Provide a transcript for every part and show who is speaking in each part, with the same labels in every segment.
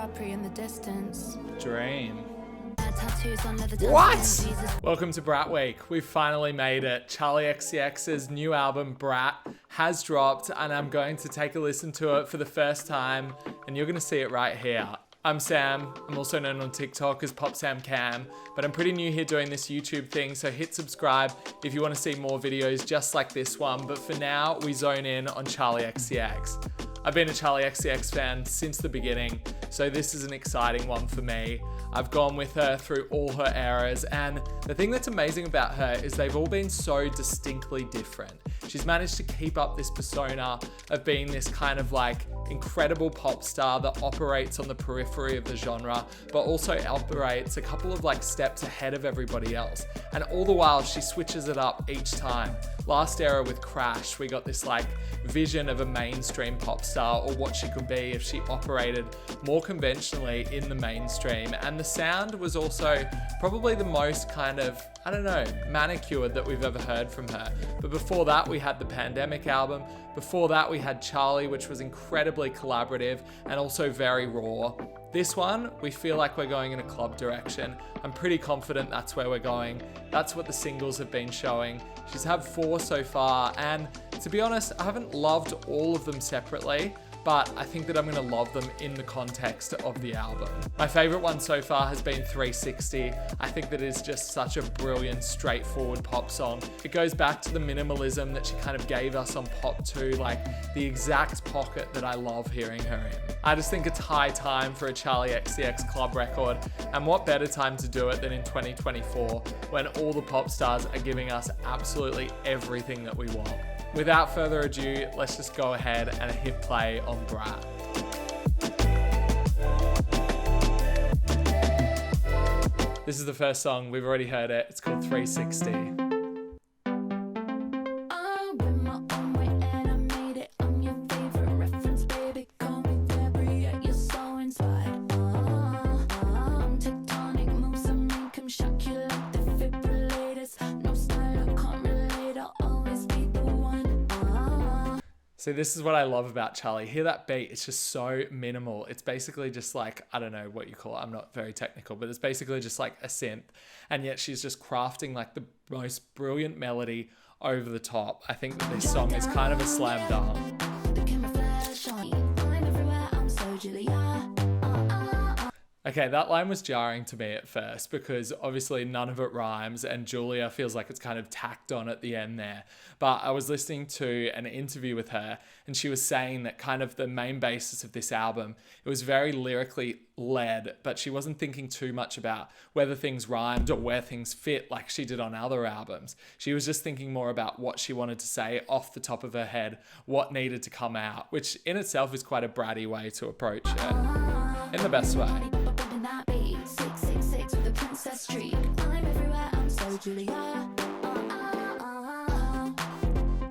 Speaker 1: Capri in the distance.
Speaker 2: Dream.
Speaker 1: Tattoos on leather.
Speaker 2: What? Welcome to Brat Week. We've finally made it. Charli XCX's new album, Brat, has dropped, and I'm going to take a listen to it for the first time, and you're going to see it right here. I'm Sam. I'm also known on TikTok as PopSamCam, but I'm pretty new here doing this YouTube thing, so hit subscribe if you want to see more videos just like this one. But for now, we zone in on Charli XCX. I've been a Charli XCX fan since the beginning, so this is an exciting one for me. I've gone with her through all her eras, and the thing that's amazing about her is they've all been so distinctly different. She's managed to keep up this persona of being this kind of like incredible pop star that operates on the periphery of the genre, but also operates a couple of like steps ahead of everybody else. And all the while she switches it up each time. Last era with Crash, we got this like vision of a mainstream pop star, or what she could be if she operated more conventionally in the mainstream. And the sound was also probably the most kind of, I don't know, manicured that we've ever heard from her. But before that, we had the Pandemic album. Before that, we had Charli, which was incredibly collaborative and also very raw. This one, we feel like we're going in a club direction. I'm pretty confident that's where we're going. That's what the singles have been showing. She's had 4 so far, and to be honest, I haven't loved all of them separately, but I think that I'm gonna love them in the context of the album. My favorite one so far has been 360. I think that it is just such a brilliant, straightforward pop song. It goes back to the minimalism that she kind of gave us on Pop 2, like the exact pocket that I love hearing her in. I just think it's high time for a Charli XCX club record, and what better time to do it than in 2024, when all the pop stars are giving us absolutely everything that we want. Without further ado, let's just go ahead and hit play on Brat. This is the first song, we've already heard it. It's called 360. So this is what I love about Charli. Hear that beat, it's just so minimal. It's basically just like, I don't know what you call it, I'm not very technical, but it's basically just like a synth. And yet she's just crafting like the most brilliant melody over the top. I think that this song is kind of a slam dunk. Okay, that line was jarring to me at first because obviously none of it rhymes and Julia feels like it's kind of tacked on at the end there. But I was listening to an interview with her and she was saying that kind of the main basis of this album, it was very lyrically led, but she wasn't thinking too much about whether things rhymed or where things fit like she did on other albums. She was just thinking more about what she wanted to say off the top of her head, what needed to come out, which in itself is quite a bratty way to approach it, in the best way.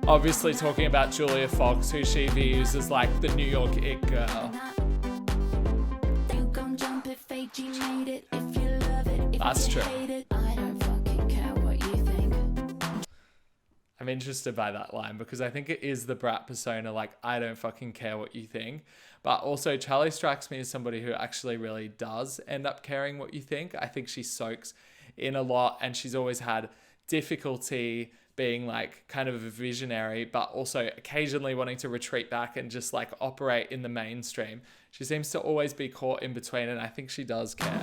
Speaker 2: Obviously talking about Julia Fox, who she views as like the New York it girl. That's true. I'm interested by that line because I think it is the Brat persona, like, I don't fucking care what you think. But also Charli strikes me as somebody who actually really does end up caring what you think. I think she soaks in a lot and she's always had difficulty being like kind of a visionary, but also occasionally wanting to retreat back and just like operate in the mainstream. She seems to always be caught in between, and I think she does care.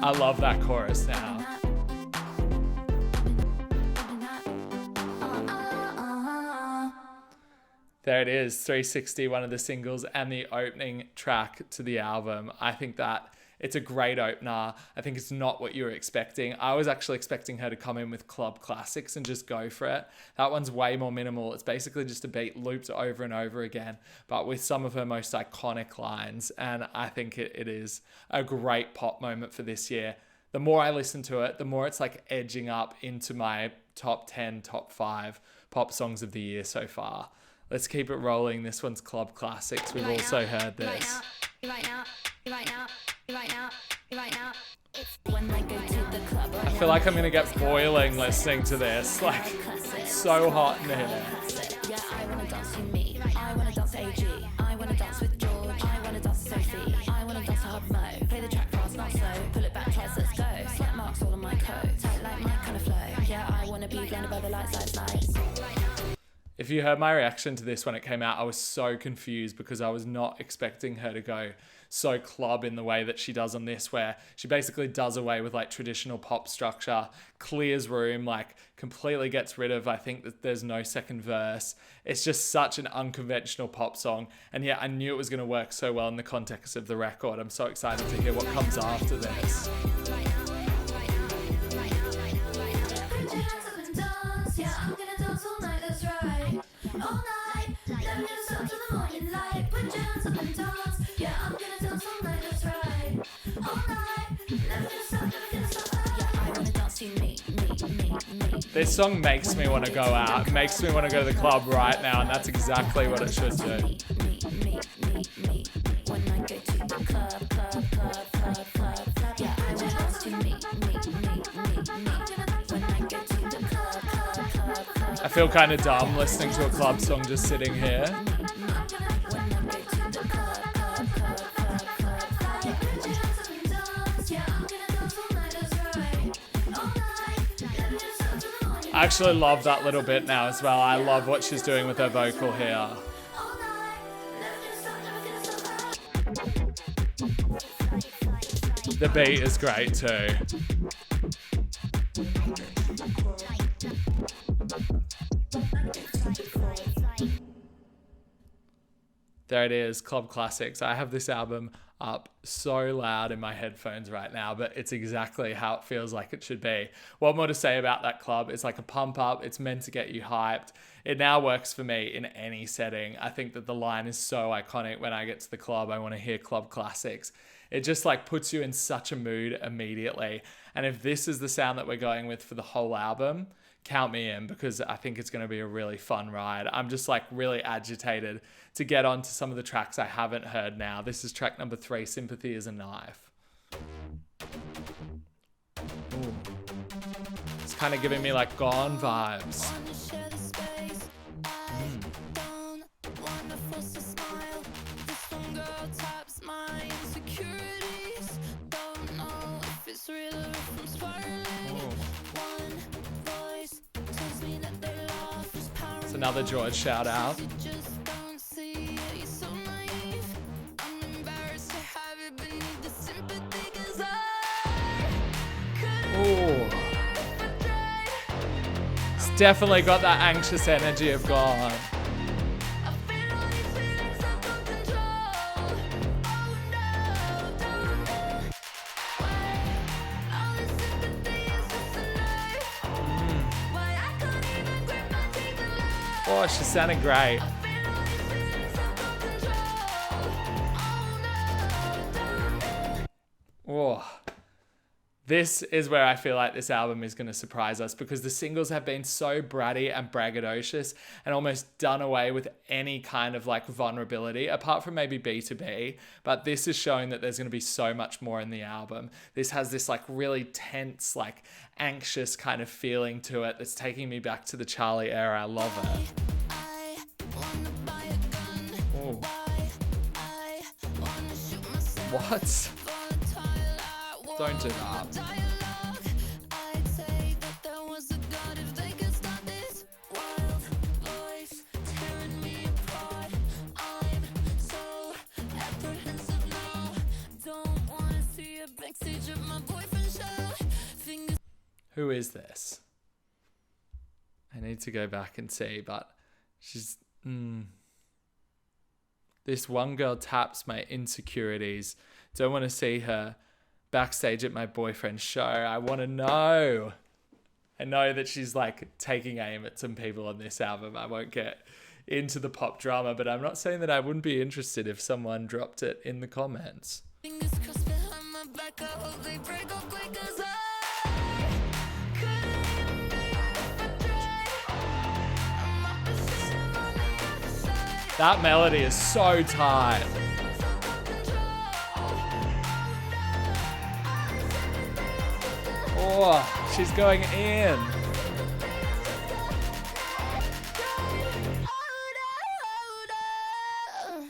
Speaker 2: I love that chorus now. There it is, 360, one of the singles and the opening track to the album. I think that It's a great opener. I think it's not what you were expecting. I was actually expecting her to come in with club classics and just go for it. That one's way more minimal. It's basically just a beat looped over and over again, but with some of her most iconic lines. And I think it is a great pop moment for this year. The more I listen to it, the more it's like edging up into my top 10, top 5 pop songs of the year so far. Let's keep it rolling. This one's Club Classics. We've also heard this. I feel like I'm going to get boiling listening to this. Like, it's so hot in here.
Speaker 1: Yeah, I wanna dance with me. I wanna dance AG. I wanna dance with George. I wanna dance Sophie. I wanna dance hard mo. Play the track fast, not slow. Pull it back twice, let's go. Sweat marks all on my coat. Tight like my kind of flow. Yeah, I wanna be blinded by the lights.
Speaker 2: If you heard my reaction to this when it came out, I was so confused because I was not expecting her to go so club in the way that she does on this, where she basically does away with like traditional pop structure, clears room, like completely gets rid of, I think that there's no second verse. It's just such an unconventional pop song. And yeah, I knew it was going to work so well in the context of the record. I'm so excited to hear what comes after this. This song makes me want to go out, makes me want to go to the club right now, and that's exactly what it should do. I feel kind of dumb listening to a club song just sitting here. I actually love that little bit now as well. I love what she's doing with her vocal here. The beat is great too. There it is, Club Classics. I have this album up so loud in my headphones right now, but it's exactly how it feels like it should be. What more to say about that club? It's like a pump up. It's meant to get you hyped. It now works for me in any setting. I think that the line is so iconic. When I get to the club, I want to hear Club Classics. It just like puts you in such a mood immediately. And if this is the sound that we're going with for the whole album, count me in, because I think it's going to be a really fun ride. I'm just like really agitated to get onto some of the tracks I haven't heard now. This is track number 3, Sympathy is a Knife. Ooh. It's kind of giving me like Gone vibes. It's another George shout out. Ooh. It's definitely got that anxious energy of Gone. Oh, she sounded great. Oh. This is where I feel like this album is going to surprise us, because the singles have been so bratty and braggadocious and almost done away with any kind of like vulnerability, apart from maybe B2B. But this is showing that there's going to be so much more in the album. This has this like really tense, like anxious kind of feeling to it that's taking me back to the Charli era. I love it. Ooh. What? Don't do that. Who is this? I need to go back and see, but she's... This one girl taps my insecurities. Don't want to see her. backstage at my boyfriend's show. I want to know. I know that she's like taking aim at some people on this album. I won't get into the pop drama, but I'm not saying that I wouldn't be interested if someone dropped it in the comments.
Speaker 1: Fingers crossed behind my back, I hope they break up quick as I couldn't even breathe if I tried. I'm up and sitting on the other side.
Speaker 2: That melody is so tight. Oh, she's going in.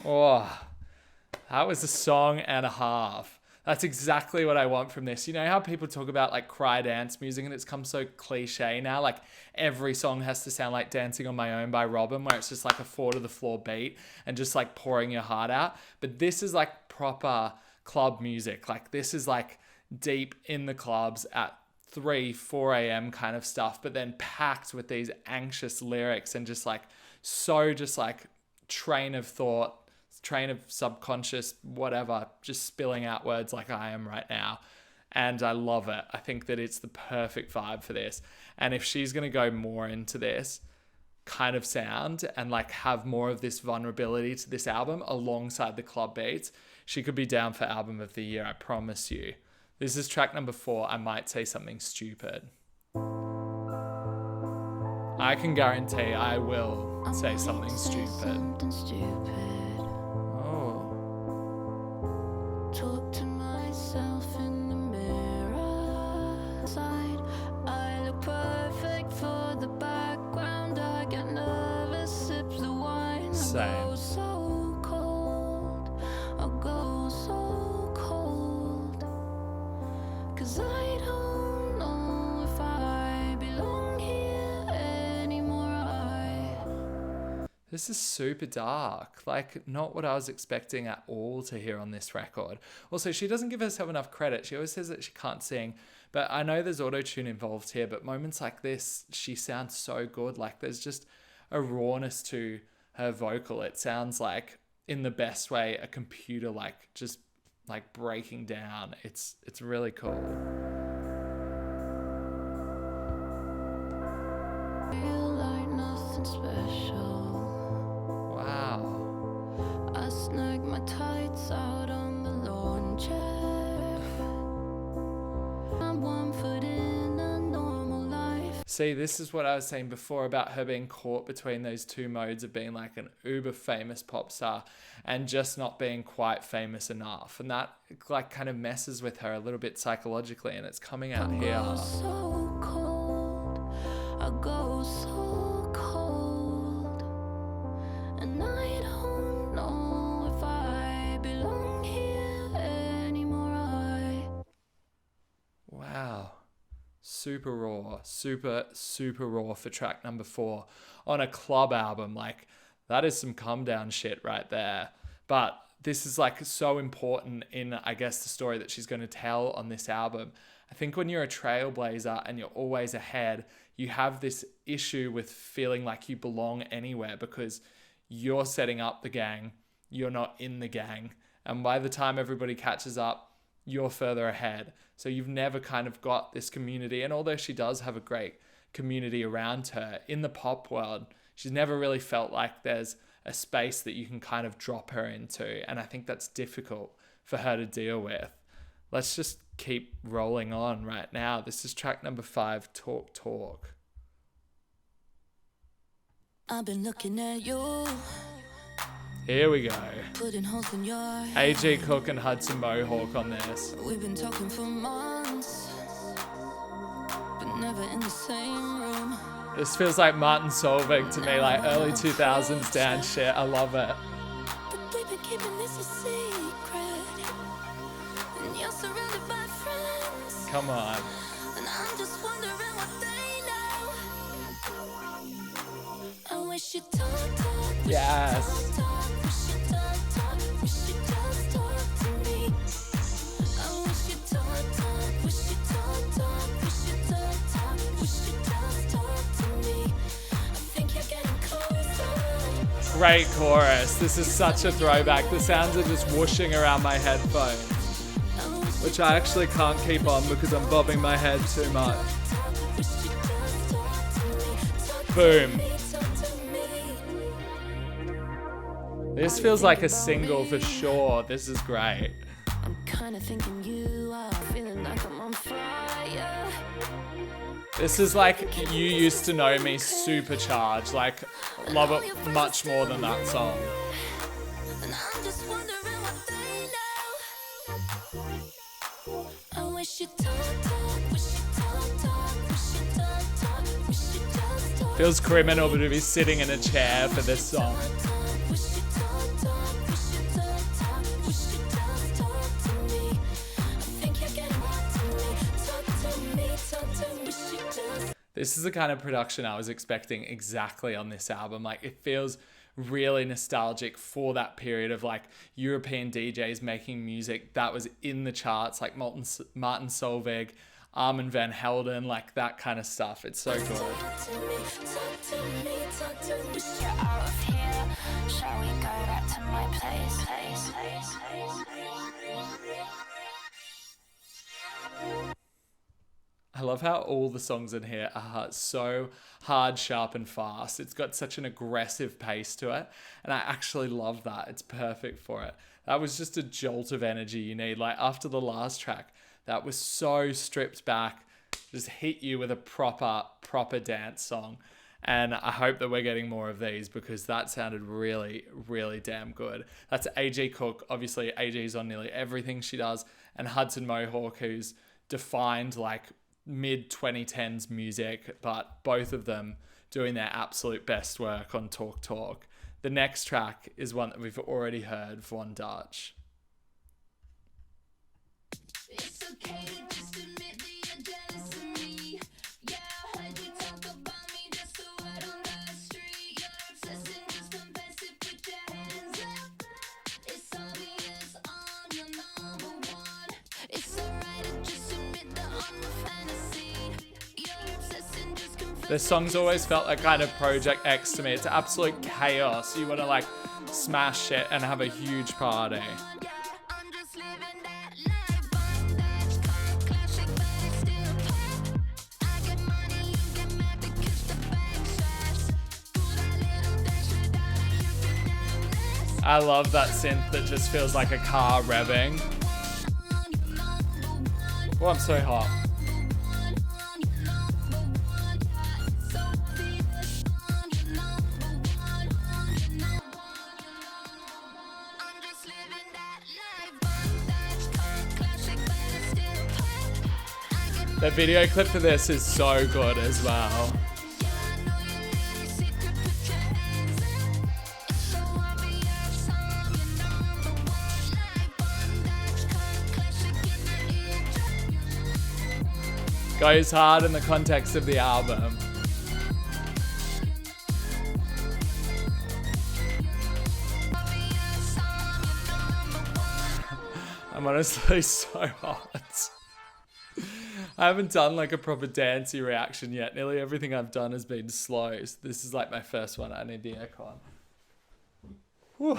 Speaker 2: Oh, that was a song and a half. That's exactly what I want from this. You know how people talk about like cry dance music and it's come so cliche now? Like every song has to sound like Dancing on My Own by Robin, where it's just like a 4 to the floor beat and just like pouring your heart out. But this is like proper club music. Like this is like deep in the clubs at 3, 4 a.m. kind of stuff, but then packed with these anxious lyrics and just like train of thought, train of subconscious, whatever, just spilling out words like I am right now. And I love it. I think that it's the perfect vibe for this. And if she's going to go more into this kind of sound and like have more of this vulnerability to this album alongside the club beats, she could be down for album of the year. I promise you. This is track number 4. I might say something stupid. I can guarantee I will say something stupid.
Speaker 1: Talk to myself in the mirror. Side, I look perfect for the background. I get nervous, sip the wine.
Speaker 2: Same.
Speaker 1: I go so cold. I go so cold. 'Cause I don't know if I belong here anymore.
Speaker 2: This is super dark, like not what I was expecting at all to hear on this record. Also, she doesn't give herself enough credit. She always says that she can't sing, but I know there's auto-tune involved here, but moments like this, she sounds so good. Like there's just a rawness to her vocal. It sounds like, in the best way, a computer like just like breaking down. It's really cool.
Speaker 1: Feel like nothing special. I snag my tights out on the lawn chair. I'm 1 foot in a normal life.
Speaker 2: See, this is what I was saying before about her being caught between those two modes of being like an uber famous pop star and just not being quite famous enough. And that like kind of messes with her a little bit psychologically, and it's coming out here.
Speaker 1: I go so cold. I go so cold. And I don't know if I belong here anymore.
Speaker 2: Wow. Super raw. Super raw for track number 4 on a club album. Like that is some come down shit right there. But this is like so important in, I guess, the story that she's going to tell on this album. I think when you're a trailblazer and you're always ahead, you have this issue with feeling like you belong anywhere because you're setting up the gang, you're not in the gang. And by the time everybody catches up, you're further ahead. So you've never kind of got this community. And although she does have a great community around her in the pop world, she's never really felt like there's a space that you can kind of drop her into. And I think that's difficult for her to deal with. Let's just keep rolling on right now. This is track number 5, Talk Talk.
Speaker 1: I've been looking at you,
Speaker 2: Here we go.
Speaker 1: putting holes in your head.
Speaker 2: A.G. Cook and Hudson Mohawk on this.
Speaker 1: We've been talking for months, but never in the same room.
Speaker 2: This feels like Martin Solveig to me, like early 2000s dance shit. I love it.
Speaker 1: But we've been keeping this a secret, and you're surrounded by friends,
Speaker 2: Come on.
Speaker 1: and I'm just wondering what they know. I wish you'd talk, wish
Speaker 2: Yes.
Speaker 1: you'd talk, wish you'd talk, wish you'd just talk to me. I wish you'd talk, wish you'd talk, wish you'd talk, wish you'd just talk to me. I think you're getting closer.
Speaker 2: Great chorus. This is such a throwback. The sounds are just whooshing around my headphones.
Speaker 1: I wish
Speaker 2: which I actually can't keep on because I'm bobbing my head too much. Boom. This feels like a single for sure. This is great.
Speaker 1: I'm kinda thinking you are feeling like I'm on fire.
Speaker 2: This is like You Used to Know Me supercharged. Like, love it much more than that song.
Speaker 1: And I'm just wondering what they know. I wish you talk, wish you talk, wish you talk, wish you just talk.
Speaker 2: Feels criminal to be sitting in a chair for this song.
Speaker 1: Wish you talk, wish you talk, wish you just talk to me. I think you're getting back to me. Talk to me, wish you just.
Speaker 2: This is the kind of production I was expecting exactly on this album. Like, it feels really nostalgic for that period of like European DJs making music that was in the charts, like Martin Solveig, Armin van Helden, like that kind of stuff. It's so good.
Speaker 1: Talk to me, talk to me. Wish you're out of here. Shall we go back to my place?
Speaker 2: I love how all the songs in here are so hard, sharp, and fast. It's got such an aggressive pace to it, and I actually love that. It's perfect for it. That was just a jolt of energy you need. Like, after the last track, that was so stripped back, just hit you with a proper dance song. And I hope that we're getting more of these because that sounded really, really damn good. That's A.G. Cook. Obviously, A.G.'s on nearly everything she does, and Hudson Mohawk, who's defined like mid-2010s music, but both of them doing their absolute best work on Talk Talk. The next track is one that we've already heard, Von Dutch.
Speaker 1: It's okay to just admit that you're jealous of me. Yeah, I heard you talk about me, just a word on the street. You're obsessing, just confess it, put your hands up. It's obvious I'm your number one. It's alright to just admit that I'm a fantasy. You're obsessing, just confess.
Speaker 2: This song's always felt like kind of Project X to me. It's absolute chaos. You want to like smash shit and have a huge party.
Speaker 1: I'm just living that life. Bondage, car, classic, but it's still pop. I get money, you get mad because the bank shots. Pull that little dash without it, you can have less.
Speaker 2: I love that synth that just feels like a car revving. Oh, I'm so hot. The video clip for this is so good as well. Goes hard in the context of the album. I'm honestly so hot. I haven't done like a proper dancey reaction yet. Nearly everything I've done has been slow. So this is like my first one. I need the aircon. Whew.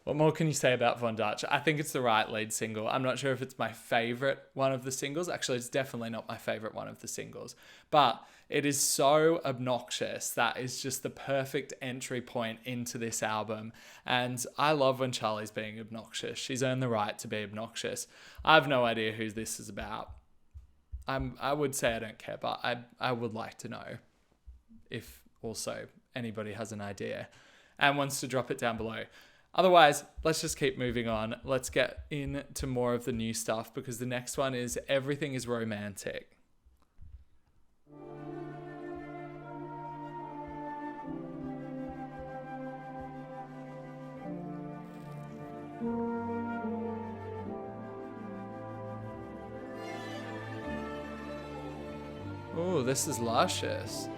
Speaker 2: What more can you say about Von Dutch? I think it's the right lead single. I'm not sure if it's my favorite one of the singles. Actually, it's definitely not my favorite one of the singles. But it is so obnoxious. That is just the perfect entry point into this album. And I love when Charli's being obnoxious. She's earned the right to be obnoxious. I have no idea who this is about. I would say I don't care, but I would like to know if also anybody has an idea and wants to drop it down below. Otherwise, let's just keep moving on. Let's get into more of the new stuff because the next one is Everything is Romantic. Oh, this is luscious.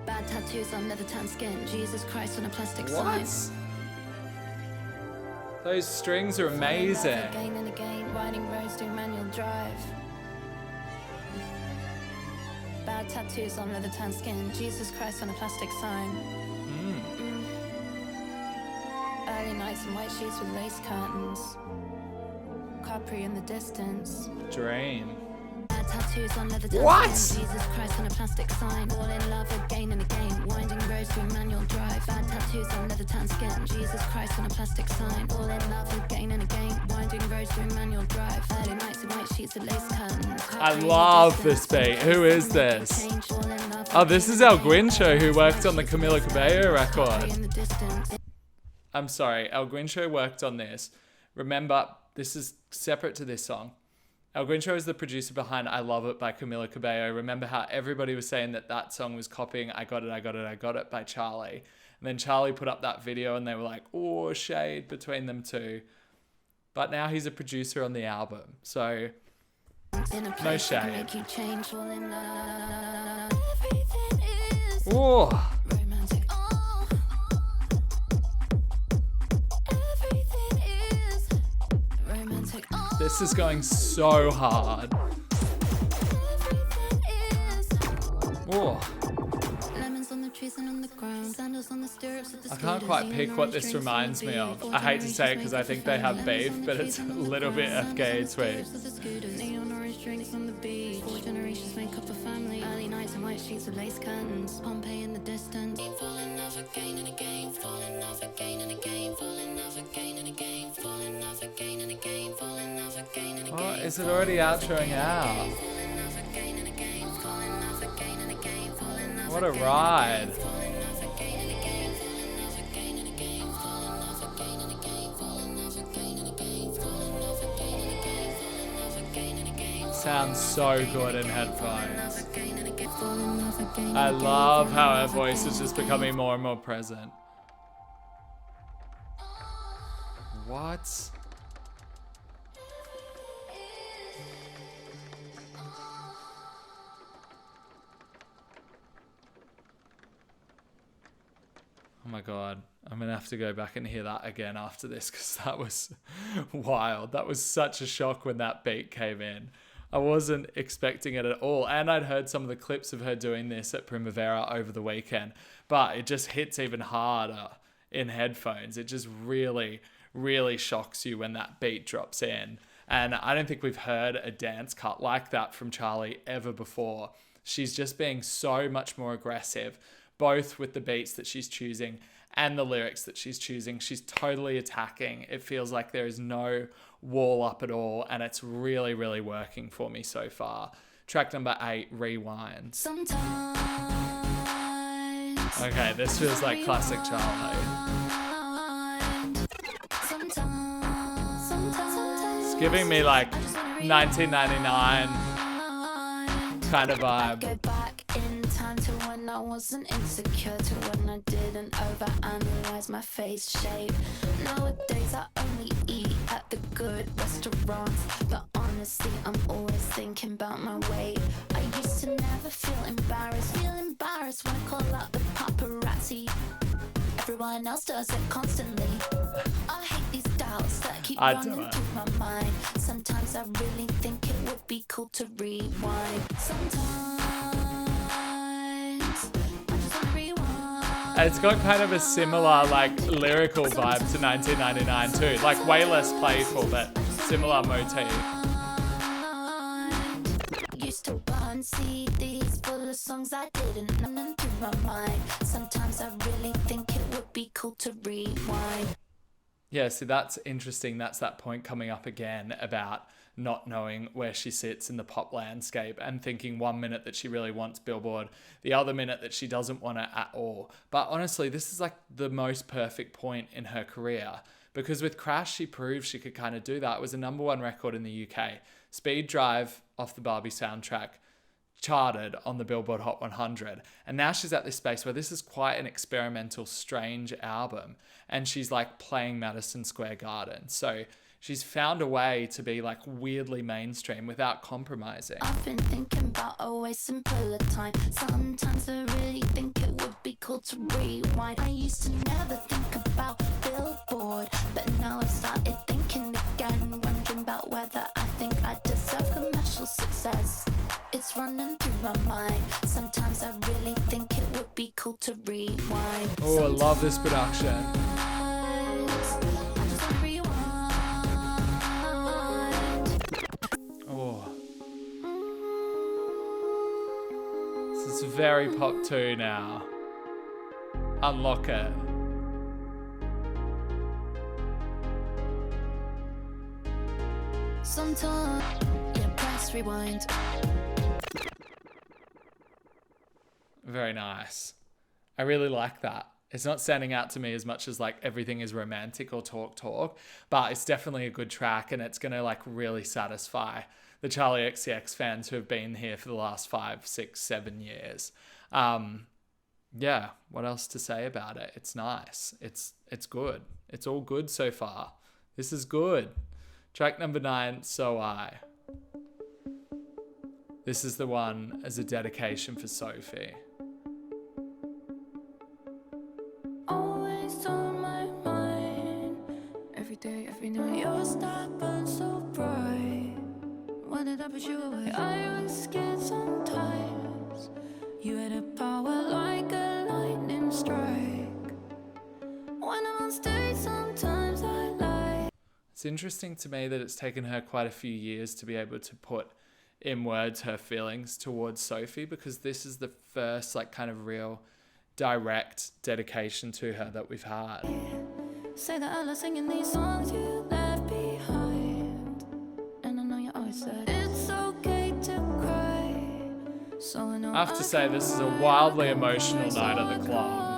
Speaker 1: Bad tattoos on leather tan skin. Jesus Christ on a plastic
Speaker 2: What?
Speaker 1: sign.
Speaker 2: Those strings are amazing.
Speaker 1: Again and again, riding roads doing manual drive. Bad Bad tattoos on leather tan skin. Jesus Christ on a plastic sign. Early nights in white sheets with lace curtains. Capri in the distance.
Speaker 2: Dream.
Speaker 1: Bad tattoos on leather tan
Speaker 2: What?
Speaker 1: skin. Jesus Christ on a plastic sign. All in love again and again. Winding roads through manual drive. Bad tattoos on leather tan skin. Jesus Christ on a plastic sign. All in love again and again. Winding roads through manual drive. Early nights in white sheets with lace curtains.
Speaker 2: I love this beat. Who is this? Oh, this is El Guincho, who worked on the Camila Cabello record. I'm sorry, El Guincho worked on this. Remember, this is separate to this song. El Guincho is the producer behind I Love It by Camila Cabello. Remember how everybody was saying that that song was copying I Got It, I Got It, I Got It by Charli. And then Charli put up that video and they were like, oh, shade between them two. But now he's a producer on the album. So, no shade. Oh. This is going so hard. Oh. I can't quite pick what this reminds me of. I hate to say it because I think they have beef, but it's a little bit FKA Twigs. Early nights and white sheets with lace curtains. Pompeii in the distance. Fall in love again and again. Fall in love again and again. Fall in love again and again. Fall in love again and again. Fall in love again and again. Oh, is it already outroing out? What a ride. Sounds so good in headphones. I love how her voice is just becoming more and more present. What? Oh my God. I'm going to have to go back and hear that again after this because that was wild. That was such a shock when that beat came in. I wasn't expecting it at all. And I'd heard some of the clips of her doing this at Primavera over the weekend, but it just hits even harder in headphones. It just really, really shocks you when that beat drops in. And I don't think we've heard a dance cut like that from Charli ever before. She's just being so much more aggressive, both with the beats that she's choosing and the lyrics that she's choosing. She's totally attacking. It feels like there is no wall up at all, and it's really, really working for me so far. Track number 8, Rewind. Sometimes okay, this feels like classic Charli. It's giving me like 1999 kind of vibe. I wasn't insecure to when I didn't overanalyze my face shape. Nowadays I only eat at the good restaurants, but honestly I'm always thinking about my weight. I used to never feel embarrassed when I call out the paparazzi. Everyone else does it constantly. I hate these doubts that keep running through my mind. Sometimes I really think it would be cool to rewind. It's got kind of a similar, like, lyrical vibe to 1999 too. Like, way less playful, but similar motif. Used to burn CDs full of songs I didn't know through my mind. Sometimes I really think it would be cool to rewind. Yeah, so that's interesting. That's that point coming up again about not knowing where she sits in the pop landscape and thinking one minute that she really wants Billboard, the other minute that she doesn't want it at all. But honestly, this is like the most perfect point in her career, because with Crash, she proved she could kind of do that. It was a #1 record in the UK. Speed Drive off the Barbie soundtrack charted on the Billboard Hot 100. And now she's at this space where this is quite an experimental, strange album. And she's like playing Madison Square Garden. So she's found a way to be like weirdly mainstream without compromising. I've been thinking about a way simpler time. Sometimes I really think it would be cool to rewind. I used to never think about Billboard, but now I've started thinking again, wondering about whether I think I deserve commercial success. It's running through my mind.
Speaker 1: be cool to rewind.
Speaker 2: Oh, I love this production.
Speaker 1: I just wanna rewind.
Speaker 2: Oh. This is very pop 2 now. Unlock it.
Speaker 1: Sometimes, yeah, press rewind.
Speaker 2: Very nice. I really like that. It's not standing out to me as much as like everything is romantic or talk, but it's definitely a good track, and it's gonna like really satisfy the Charli XCX fans who have been here for the last 5, 6, 7 years. Yeah, what else to say about it? It's nice. It's good. It's all good so far. This is good. Track number 9, So I. This is the one as a dedication for Sophie.
Speaker 1: Always on my mind. Every day, every night. Your star burns so bright. When did I put you away? I was scared sometimes. You had a power like a lightning strike. When I'm on stage, sometimes I lie.
Speaker 2: It's interesting to me that it's taken her quite a few years to be able to put in words her feelings towards Sophie, because this is the first like kind of real direct dedication to her that we've had.
Speaker 1: Say that I love singing these songs you left behind. And I know you always said it's okay to cry. So I know
Speaker 2: I have to say, this is a wildly emotional night at the club.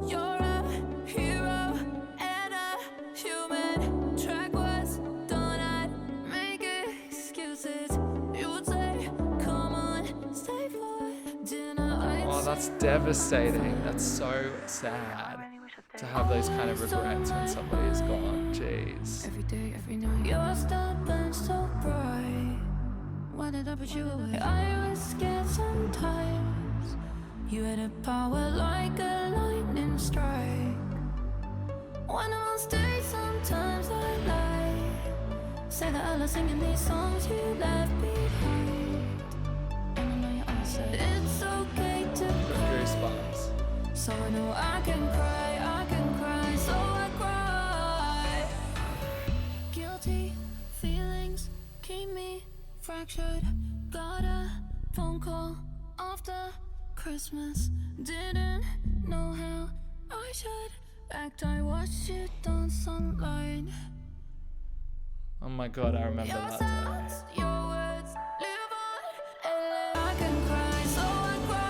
Speaker 1: you're a hero and a human. Track was done, I'd make excuses. You would say, come on, stay for dinner.
Speaker 2: Oh, that's devastating. That's so sad to have those kind of regrets when somebody is gone. Jeez.
Speaker 1: Every day, every night. Your star burns so bright. Why did I put you away? I was scared sometimes. You had a power like a lightning strike. When I'm on stage, sometimes I lie. Say that I love singing these songs you left behind. And I know you always said it's okay to cry.
Speaker 2: Goosebumps.
Speaker 1: So I know I can cry, so I cry. Guilty feelings keep me fractured. Got a phone call after Christmas. Didn't know how I should act. I watched you dance online.
Speaker 2: Oh my god, I remember
Speaker 1: Your
Speaker 2: that
Speaker 1: sounds,
Speaker 2: day.
Speaker 1: your words live on, and I can cry, so I cry.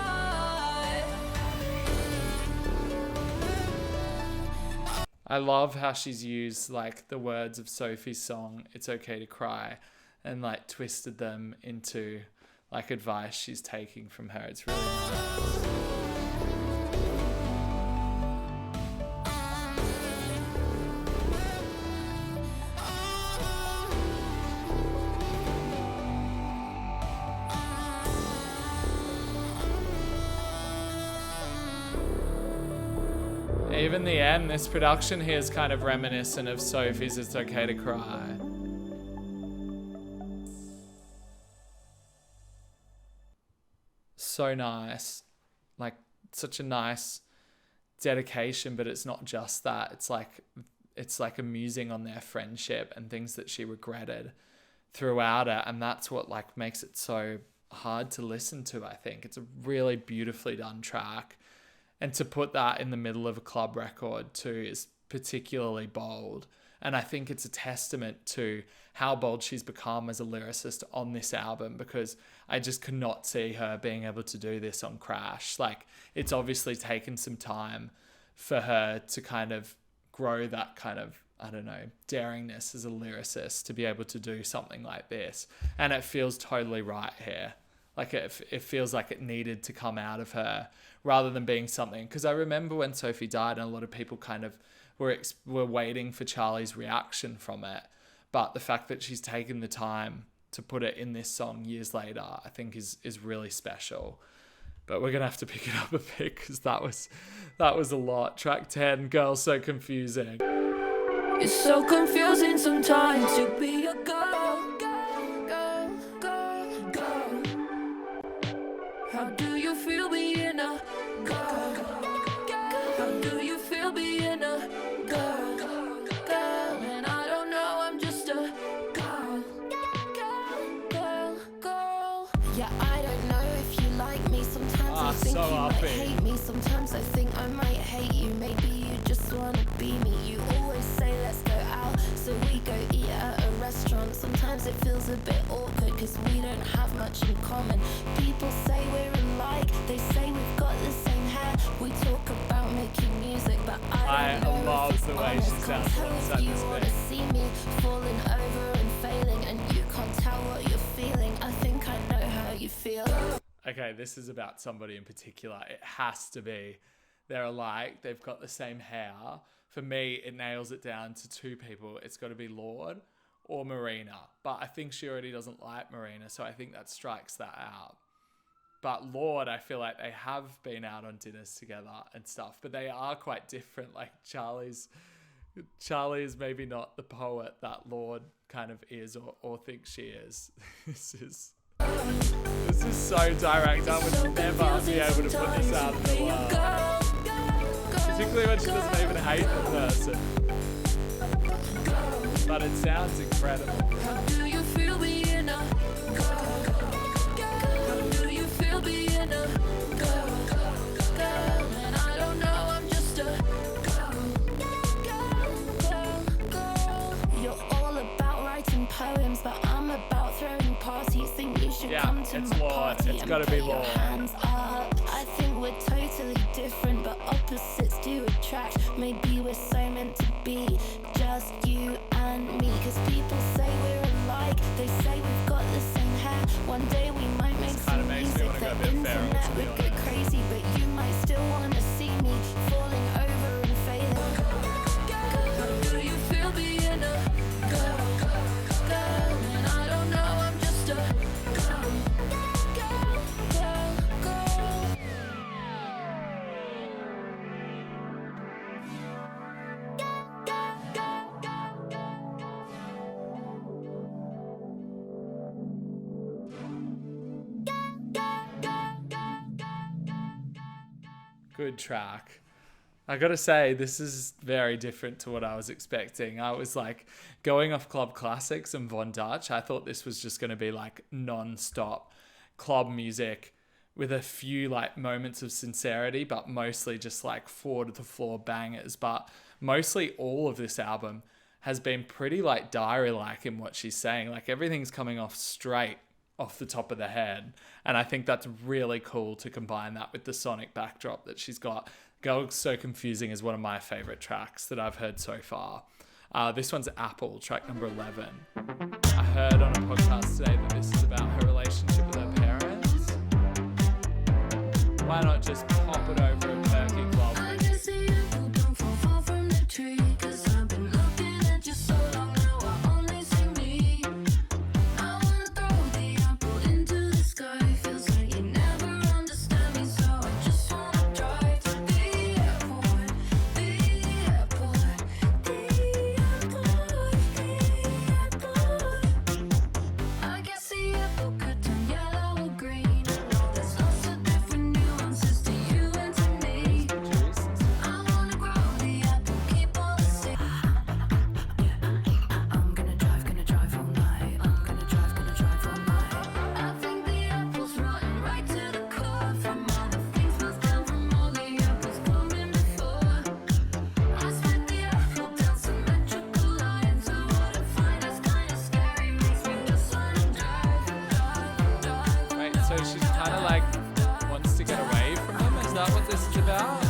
Speaker 2: I love how she's used like the words of Sophie's song, It's Okay to Cry, and like twisted them into like advice she's taking from her. It's really nice. Even the end, this production here is kind of reminiscent of Sophie's It's Okay to Cry. So nice. Like, such a nice dedication, but it's not just that. It's like a musing on their friendship and things that she regretted throughout it, and that's what like makes it so hard to listen to, I think. It's a really beautifully done track. And to put that in the middle of a club record too is particularly bold. And I think it's a testament to how bold she's become as a lyricist on this album, because I just could not see her being able to do this on Crash. Like, it's obviously taken some time for her to kind of grow that kind of, I don't know, daringness as a lyricist to be able to do something like this. And it feels totally right here. Like it feels like it needed to come out of her rather than being something. Because I remember when Sophie died, and a lot of people kind of were waiting for Charli's reaction from it. But the fact that she's taken the time to put it in this song years later, I think is really special. But we're going to have to pick it up a bit because that was a lot. Track 10, Girl So Confusing.
Speaker 1: It's so confusing sometimes to be a girl. How do you you feel being a girl? How do you feel being a girl? Girl, and I don't know, I'm just a girl. Girl. Yeah, I don't know if you like me. Sometimes I think
Speaker 2: so
Speaker 1: you might
Speaker 2: uppy.
Speaker 1: hate me. Sometimes I think I might hate you. Maybe you just wanna be me. You always say let's go out, so we go eat at a restaurant. Sometimes it feels a bit awkward cause we don't have much in common. People say we're alike, they say we've got the same hair. We talk about making music, but I don't know
Speaker 2: love
Speaker 1: if it's
Speaker 2: the way
Speaker 1: honest.
Speaker 2: she
Speaker 1: Can't
Speaker 2: sounds
Speaker 1: tell
Speaker 2: alongside
Speaker 1: if you
Speaker 2: this
Speaker 1: wanna
Speaker 2: bit.
Speaker 1: see me falling over and failing, and you can't tell what you're feeling. I think I know how you feel.
Speaker 2: Okay, this is about somebody in particular. It has to be. They're alike. They've got the same hair. For me, it nails it down to two people. It's got to be Lord or Marina. But I think she already doesn't like Marina, so I think that strikes that out. But Lord, I feel like they have been out on dinners together and stuff, but they are quite different. Like Charlie is maybe not the poet that Lord kind of is or thinks she is. This is so direct. I would never be able to put this out in the world. Particularly when she doesn't even hate the person. But it sounds incredible.
Speaker 1: How do you feel being a girl? How do you feel being a girl? Girl, and I don't know, I'm just a girl. You're all about writing poems, but I'm about throwing parties. Think you should come to
Speaker 2: it's
Speaker 1: my
Speaker 2: Lord.
Speaker 1: party
Speaker 2: It's
Speaker 1: and
Speaker 2: gotta
Speaker 1: put
Speaker 2: be
Speaker 1: your
Speaker 2: Lord.
Speaker 1: hands up. I think we're totally different, but opposites do attract. Maybe we're so meant to be, just you and me. Cause people say we're alike, they say we've got the same hair. One day we might make
Speaker 2: kinda
Speaker 1: some
Speaker 2: makes me
Speaker 1: music.
Speaker 2: wanna go a
Speaker 1: The
Speaker 2: bit feral,
Speaker 1: internet
Speaker 2: to be
Speaker 1: would go
Speaker 2: honest.
Speaker 1: crazy, but you might still wanna see me falling over and failing. How do you feel being a girl? Girl, and I don't know, I'm just a girl.
Speaker 2: Good track. I gotta say, this is very different to what I was expecting. I was like going off club classics and Von Dutch. I thought this was just gonna be like non-stop club music with a few like moments of sincerity, but mostly just like four to the floor bangers. But mostly all of this album has been pretty like diary-like in what she's saying. Like everything's coming off straight off the top of the head. And I think that's really cool to combine that with the sonic backdrop that she's got. Girl So Confusing is one of my favorite tracks that I've heard so far. This one's Apple, track number 11. I heard on a podcast today that this is about her relationship with her parents. Why not just pop it over a perky club?
Speaker 1: I can see apple don't fall far from the tree. Cause I've been looking at you so long now, I only see me. I wanna throw the apple into the sky. Feels like you never understand me, so I just wanna drive to the airport. The airport. I guess the apple could turn yellow or green. I know there's lots of different nuances to you and to me. I wanna grow the apple, keep all the seeds. I'm gonna drive all night. I'm gonna drive all night. I think the apple's rotten right to the core. From all the things built down from all the apples coming before. I split the apple down symmetrical lines. So what I find is kinda scary. Makes me just wanna drive.
Speaker 2: Right, so she's kind of like wants to get away from him. Is that what this is about?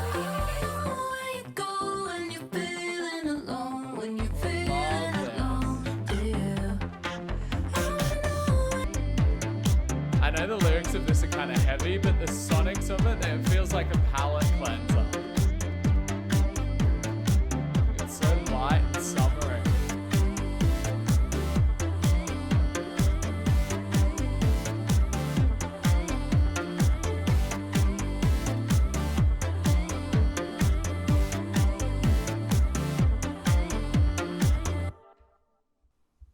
Speaker 1: Where you go when you're feeling alone, when you're feeling alone, yeah.
Speaker 2: I know the lyrics of this are kind of heavy, but the sonics of it feels like a palate cleanser. It's so light and summery.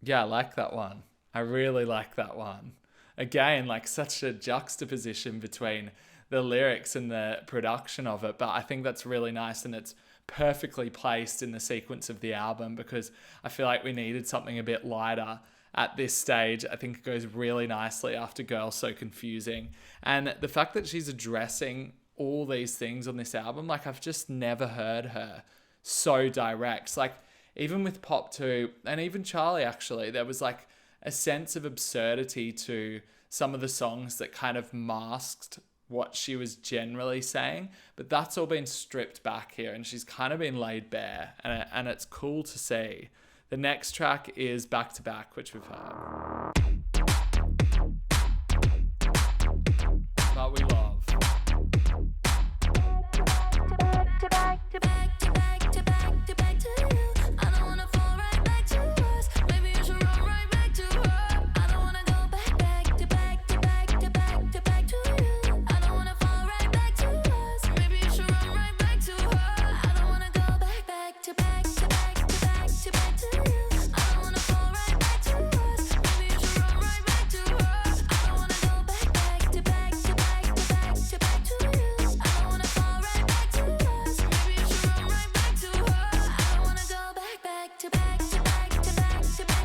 Speaker 2: Yeah, I like that one. I really like that one. Again, like such a juxtaposition between the lyrics and the production of it, but I think that's really nice, and it's perfectly placed in the sequence of the album because I feel like we needed something a bit lighter at this stage. I think it goes really nicely after Girl So Confusing. And the fact that she's addressing all these things on this album, like I've just never heard her so direct. Like even with Pop 2 and even Charli, actually, there was like a sense of absurdity to some of the songs that kind of masked what she was generally saying, but that's all been stripped back here and she's kind of been laid bare, and it's cool to see. The next track is Back to Back, which we've heard, but we love.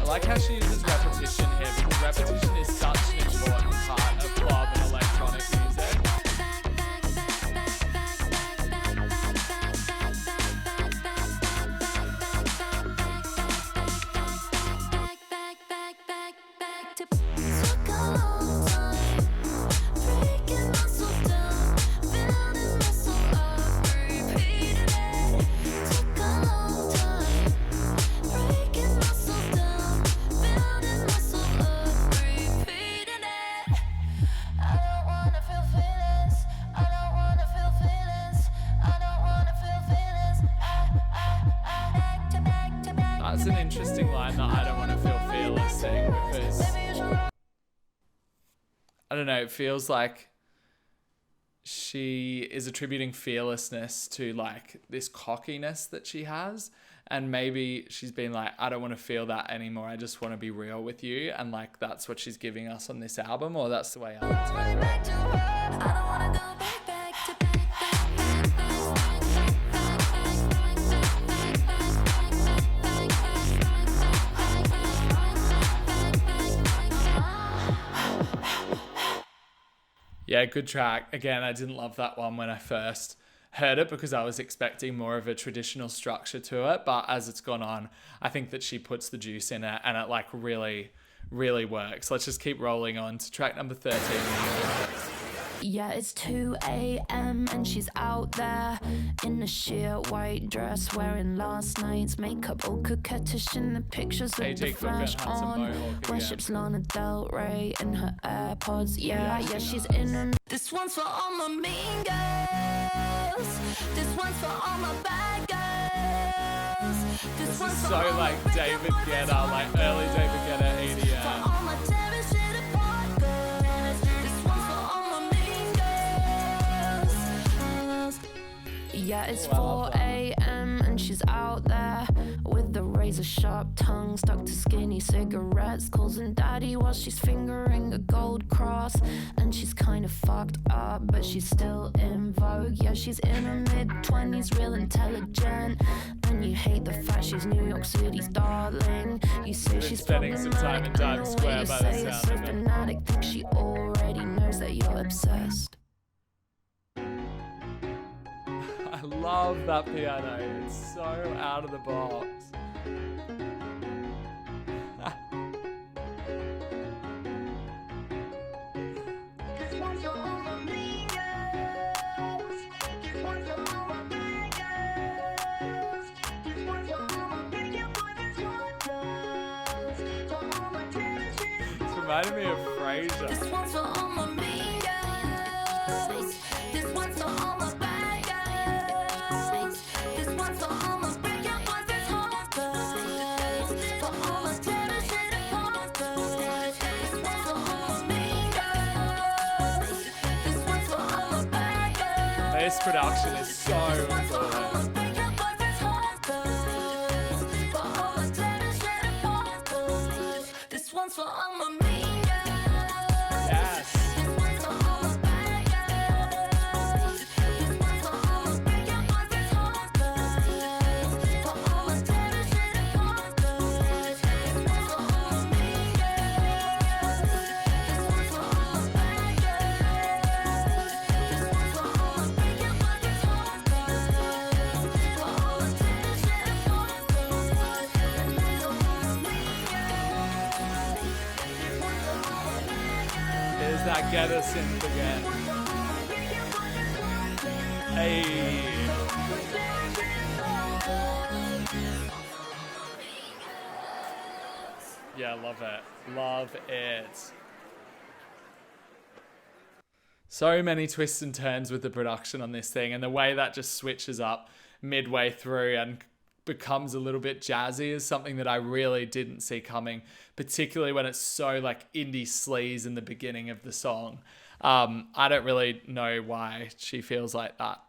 Speaker 2: I like how she uses repetition here because repetition is such an important part of club and electronic music. That's an interesting line that I don't want to feel fearless sing because I don't know, it feels like she is attributing fearlessness to like this cockiness that she has, and maybe she's been like, I don't want to feel that anymore, I just want to be real with you, and like that's what she's giving us on this album, or that's the way I interpret it. Yeah, good track. Again, I didn't love that one when I first heard it because I was expecting more of a traditional structure to it. But as it's gone on, I think that she puts the juice in it and it like really, really works. Let's just keep rolling on to track number 13.
Speaker 1: Yeah, it's 2 a.m. and she's out there in a sheer white dress, wearing last night's makeup, all coquettish in the pictures with the flash on. Worships Lana Del Rey in her AirPods. Yeah, she's in and this one's for all my mean girls. This one's for all my bad girls.
Speaker 2: This is so like David Guetta, like early David Guetta EDM.
Speaker 1: Yeah, it's 4 a.m. and she's out there with the razor sharp tongue stuck to skinny cigarettes, causing daddy while she's fingering a gold cross. And she's kind of fucked up, but she's still in vogue. Yeah, she's in her mid-20s, real intelligent. And you hate the fact she's New York City's darling. You say she's
Speaker 2: spending some time in Times Square by the sound of it.
Speaker 1: Fanatic, think she already knows that you're obsessed.
Speaker 2: I love that piano. It's so out of the box. It's reminding me of Frasier.
Speaker 1: This one's for all my mean girls. This one's for all my bad girls. This one's for all my breakup boys, this hard girls. For all my terror shit apart girls. This one's for all my mean girls. This one's for all my bad girls.
Speaker 2: This production is so good.
Speaker 1: one's for all my mean girls.
Speaker 2: Yes.
Speaker 1: This one's for all my bad girls. This one's for all my breaking boyfriends' hearts. For all my tearing shit apart. This one's for all my mean girls. This one's for all my bad girls. This one's for all my breaking boyfriends' hearts. For all my tearing shit apart. This one's for all my mean
Speaker 2: Here's that get us in again. Hey. Yeah, love it. Love it. So many twists and turns with the production on this thing, and the way that just switches up midway through and becomes a little bit jazzy is something that I really didn't see coming, particularly when it's so like indie sleaze in the beginning of the song. I don't really know why she feels like that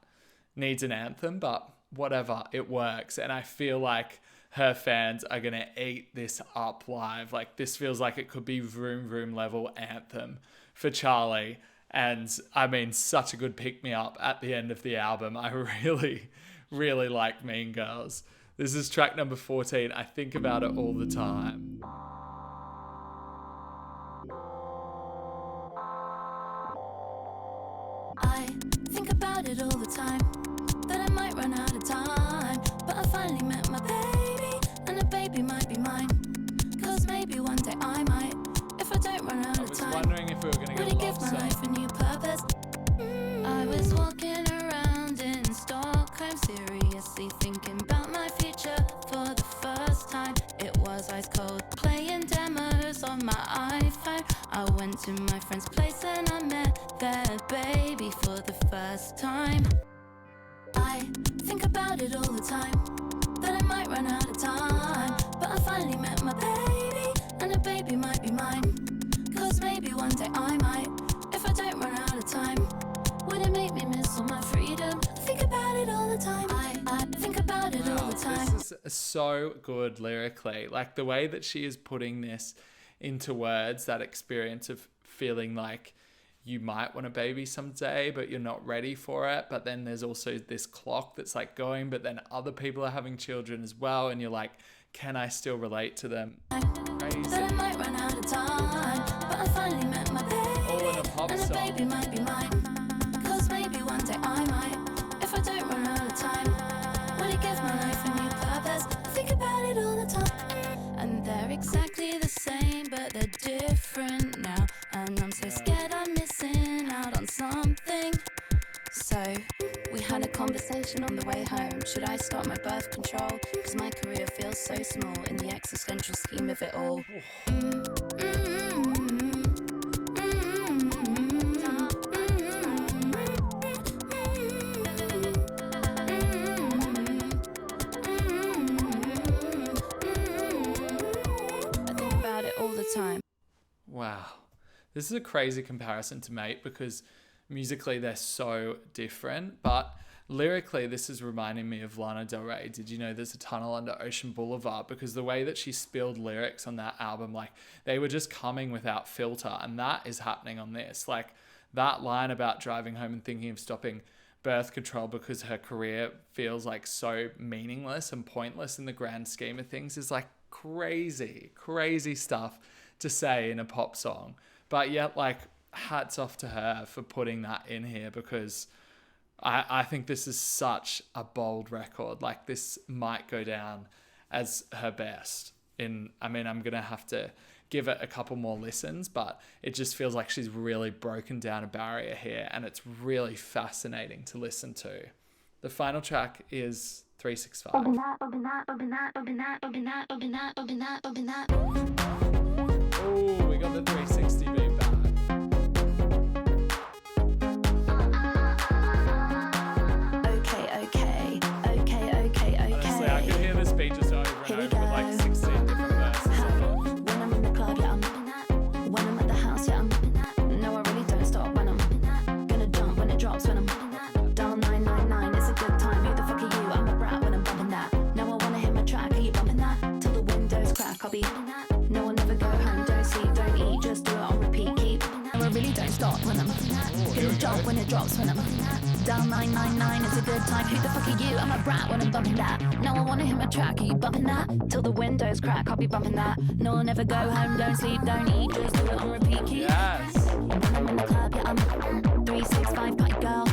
Speaker 2: needs an anthem, but whatever, it works. And I feel like her fans are going to eat this up live. Like, this feels like it could be Vroom Vroom level anthem for Charli. And I mean, such a good pick me up at the end of the album. I really, really like Mean Girls. This is track number 14. I think about it all the time.
Speaker 1: I think about it all the time, that I might run out of time. But I finally met my baby, and the baby might be mine. Cause maybe one day I might, if I don't run out of time.
Speaker 2: I was wondering if we were going to
Speaker 1: Would
Speaker 2: get
Speaker 1: it
Speaker 2: a
Speaker 1: give
Speaker 2: love
Speaker 1: my
Speaker 2: song.
Speaker 1: life a new purpose? I was walking around in Stockholm, seriously thinking about my future for the first time. It was ice cold, playing demos on my iPhone. I went to my friend's place and I met their baby for the first time. I think about it all the time, that I might run out of time. But I finally met my baby, and the baby might be mine. Cause maybe one day I might, if I don't run out of time. Would it make me miss all my freedom? I think about it all the time. I think about it all the time.
Speaker 2: This is so good lyrically. Like, the way that she is putting this into words, that experience of feeling like you might want a baby someday, but you're not ready for it. But then there's also this clock that's like going, but then other people are having children as well. And you're like, can I still relate to them? Crazy.
Speaker 1: That I might run out of time, but I finally met my baby.
Speaker 2: All in a pop
Speaker 1: and the
Speaker 2: song.
Speaker 1: baby might be mine. Cause maybe one day I might, if I don't run out of time. Will it give my life a new purpose? I think about it all the time. And they're exactly the same, but they're different now. And I'm so scared I'm missing out on something. So, we had a conversation on the way home. Should I start my birth control? Cause my career feels so small in the existential scheme of it all. I think about it all the time.
Speaker 2: Wow. This is a crazy comparison to make because musically they're so different, but lyrically this is reminding me of Lana Del Rey. Did you know there's a tunnel under Ocean Boulevard? Because the way that she spilled lyrics on that album, like, they were just coming without filter, and that is happening on this. Like, that line about driving home and thinking of stopping birth control because her career feels like so meaningless and pointless in the grand scheme of things is like crazy stuff to say in a pop song. But yet, like, hats off to her for putting that in here, because I think this is such a bold record. Like, this might go down as her best. I'm going to have to give it a couple more listens, but it just feels like she's really broken down a barrier here, and it's really fascinating to listen to. The final track is 365. Oh, we got the 360 beat back.
Speaker 1: Okay.
Speaker 2: Honestly, I could hear this beat just over and over with like 16 different verses.
Speaker 1: When I'm in the club, yeah, I'm. When I'm at the house, yeah, I'm. No, I really don't stop when I'm gonna jump when it drops. When I'm dial 999, it's a good time. Who the fuck are you? I'm a brat when I'm bumping that. Now I wanna hit my track. Are you bumping that? Till the windows crack. I'll be. No, I'll never go home. Don't sleep. jump when it drops when I'm down 999 is a good time. Who the fuck are you? I'm a brat when I'm bumping that. No, I wanna hit my track. Are you bumping that? Till the windows crack, I'll be bumping that. No, I'll never go home, don't sleep, don't eat. Just do it on repeat. Keep.
Speaker 2: Yes.
Speaker 1: When I'm in the club, yeah, I'm 365 party girl.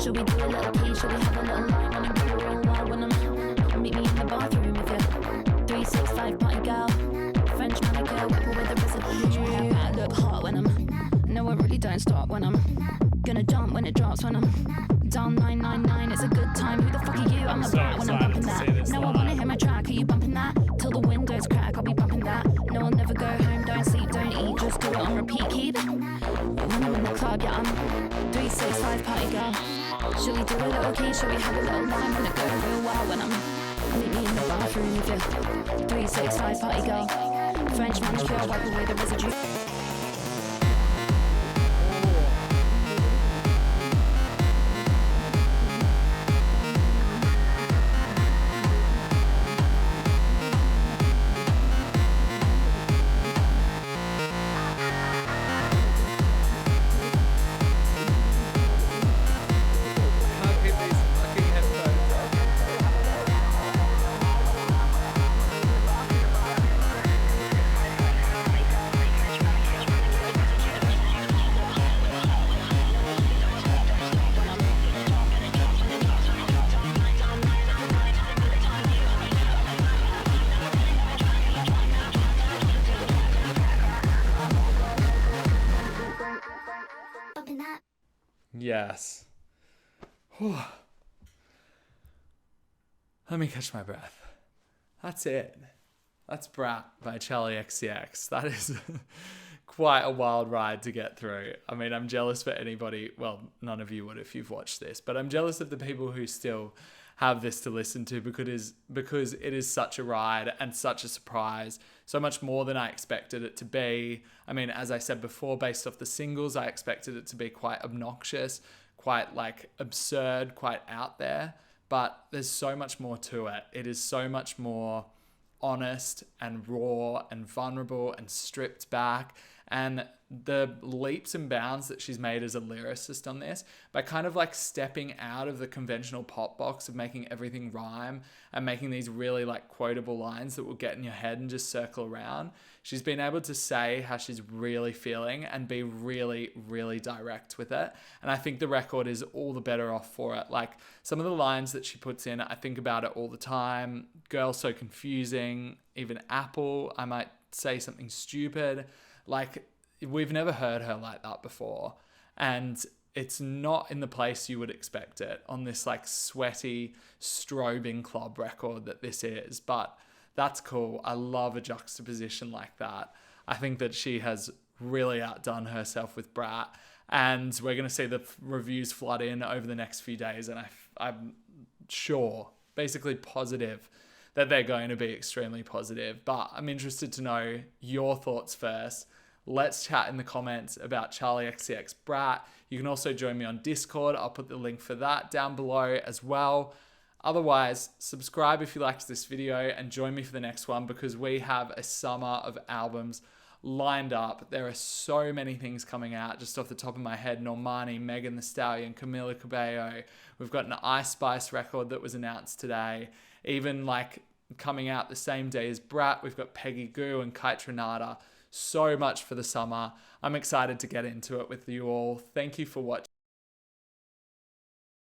Speaker 1: Should we do a little key? Should we have a little line when I'm do a real while? When I'm meet me in the bathroom with you. 365 party girl. French manicure, whipper with a residue. I look hot when I'm. No, I really don't stop when I'm gonna jump when it drops when I'm down 999. It's a good time. Who the fuck are you? I'm a brat when I'm bumping that. No, I wanna hear my track. Are you bumping that? Till the windows crack, I'll be bumping that. No, I'll never go home. Don't sleep, don't eat. Just do it on repeat. Keep. When I'm in the club, yeah, I'm 365 party girl. Should we do a little key? Should we have a little line when it go real well? When I'm meet me in the bathroom with you. 365 party girl. French manicure, wipe away the residue.
Speaker 2: Yes. Whew. Let me catch my breath. That's it. That's Brat by Charli XCX. That is quite a wild ride to get through. I mean, I'm jealous for anybody. Well, none of you would if you've watched this, but I'm jealous of the people who still have this to listen to because it is such a ride and such a surprise. So much more than I expected it to be. I mean, as I said before, based off the singles, I expected it to be quite obnoxious, quite like absurd, quite out there. But there's so much more to it. It is so much more honest and raw and vulnerable and stripped back. And the leaps and bounds that she's made as a lyricist on this, by kind of like stepping out of the conventional pop box of making everything rhyme and making these really like quotable lines that will get in your head and just circle around, she's been able to say how she's really feeling and be really, really direct with it. And I think the record is all the better off for it. Like some of the lines that she puts in, I think about it all the time. Girl, so confusing. Even Apple, I might say something stupid. Like, we've never heard her like that before. And it's not in the place you would expect it on this like sweaty, strobing club record that this is. But that's cool. I love a juxtaposition like that. I think that she has really outdone herself with Brat. And we're going to see the reviews flood in over the next few days. And I'm sure, basically positive, that they're going to be extremely positive. But I'm interested to know your thoughts first. Let's chat in the comments about Charli XCX Brat. You can also join me on Discord. I'll put the link for that down below as well. Otherwise, subscribe if you liked this video and join me for the next one because we have a summer of albums lined up. There are so many things coming out just off the top of my head. Normani, Megan Thee Stallion, Camila Cabello. We've got an Ice Spice record that was announced today. Even like coming out the same day as Brat, we've got Peggy Gou and Kite Renata. So much for the summer. I'm excited to get into it with you all. Thank you for watching.